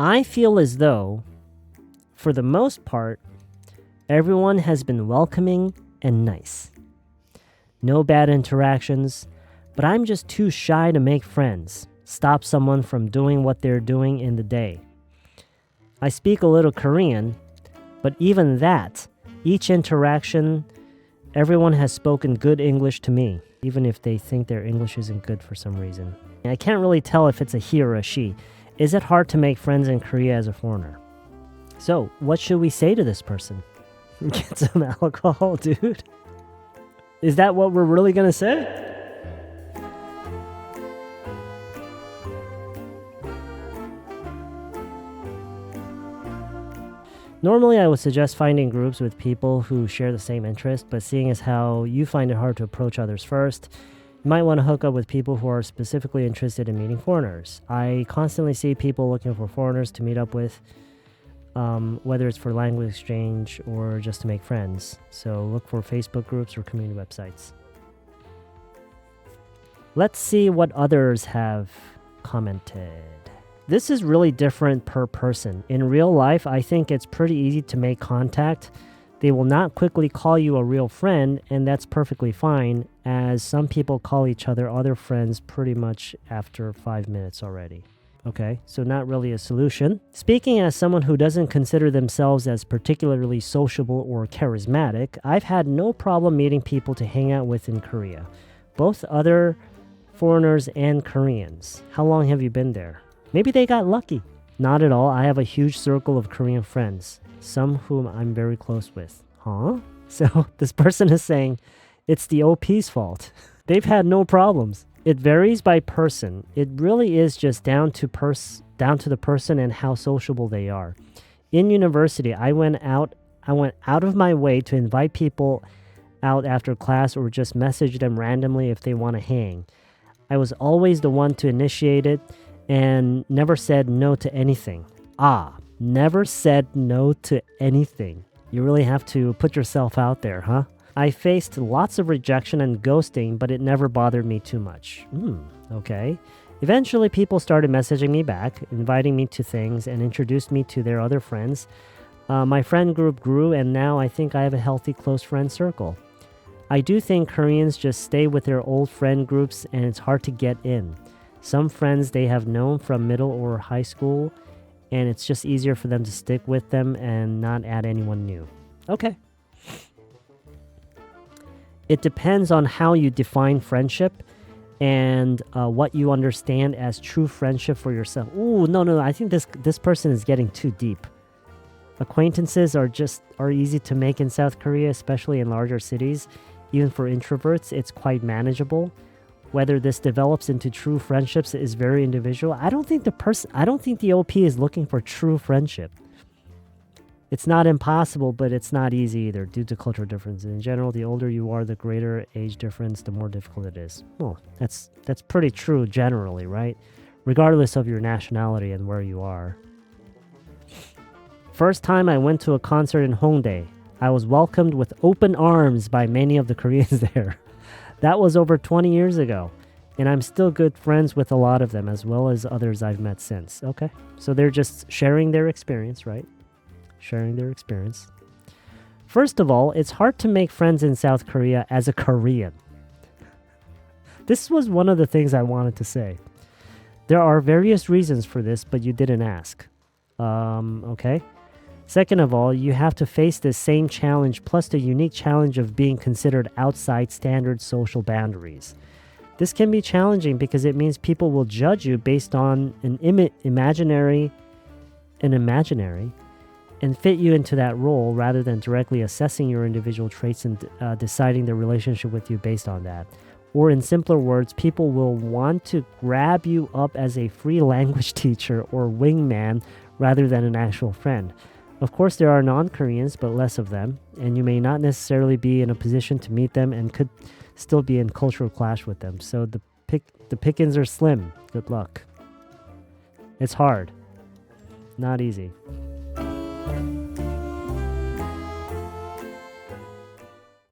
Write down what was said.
I feel as though, for the most part, everyone has been welcoming and nice. No bad interactions, but I'm just too shy to make friends, stop someone from doing what they're doing in the day. I speak a little Korean, but even that, each interaction, everyone has spoken good English to me, even if they think their English isn't good for some reason. I can't really tell if it's a he or a she. Is it hard to make friends in Korea as a foreigner? So, what should we say to this person? Get some alcohol, dude? Is that what we're really gonna say? Normally, I would suggest finding groups with people who share the same interest, but seeing as how you find it hard to approach others first, you might want to hook up with people who are specifically interested in meeting foreigners. I constantly see people looking for foreigners to meet up with, whether it's for language exchange or just to make friends. So look for Facebook groups or community websites. Let's see what others have commented. This is really different per person. In real life, I think it's pretty easy to make contact. They will not quickly call you a real friend, and that's perfectly fine, as some people call each other friends pretty much after 5 minutes already. Okay, so not really a solution. Speaking as someone who doesn't consider themselves as particularly sociable or charismatic, I've had no problem meeting people to hang out with in Korea, both other foreigners and Koreans. How long have you been there? Maybe they got lucky. Not at all. I have a huge circle of Korean friends, some whom I'm very close with. Huh? So this person is saying it's the OP's fault. They've had no problems. It varies by person. It really is just down to the person and how sociable they are. In university, I went out of my way to invite people out after class or just message them randomly if they want to hang. I was always the one to initiate it and never said no to anything. Never said no to anything. You really have to put yourself out there, huh? I faced lots of rejection and ghosting, but it never bothered me too much. Okay. Eventually, people started messaging me back, inviting me to things, and introduced me to their other friends. My friend group grew, and now I think I have a healthy, close friend circle. I do think Koreans just stay with their old friend groups, and it's hard to get in. Some friends they have known from middle or high school, and it's just easier for them to stick with them and not add anyone new. Okay. It depends on how you define friendship and what you understand as true friendship for yourself. Ooh, no. I think this person is getting too deep. Acquaintances are easy to make in South Korea, especially in larger cities. Even for introverts, it's quite manageable. Whether this develops into true friendships is very individual. I don't think the OP is looking for true friendship. It's not impossible, but it's not easy either due to cultural differences. In general, the older you are, the greater age difference, the more difficult it is. Well, that's pretty true generally, right? Regardless of your nationality and where you are. First time I went to a concert in Hongdae, I was welcomed with open arms by many of the Koreans there. That was over 20 years ago, and I'm still good friends with a lot of them, as well as others I've met since. Okay, so they're just sharing their experience, right? Sharing their experience. First of all, it's hard to make friends in South Korea as a Korean. This was one of the things I wanted to say. There are various reasons for this, but you didn't ask. Okay. Second of all, you have to face this same challenge plus the unique challenge of being considered outside standard social boundaries. This can be challenging because it means people will judge you based on an imaginary and fit you into that role rather than directly assessing your individual traits and deciding their relationship with you based on that. Or in simpler words, people will want to grab you up as a free language teacher or wingman rather than an actual friend. Of course, there are non-Koreans, but less of them, and you may not necessarily be in a position to meet them and could still be in cultural clash with them. So the pickings are slim. Good luck. It's hard. Not easy.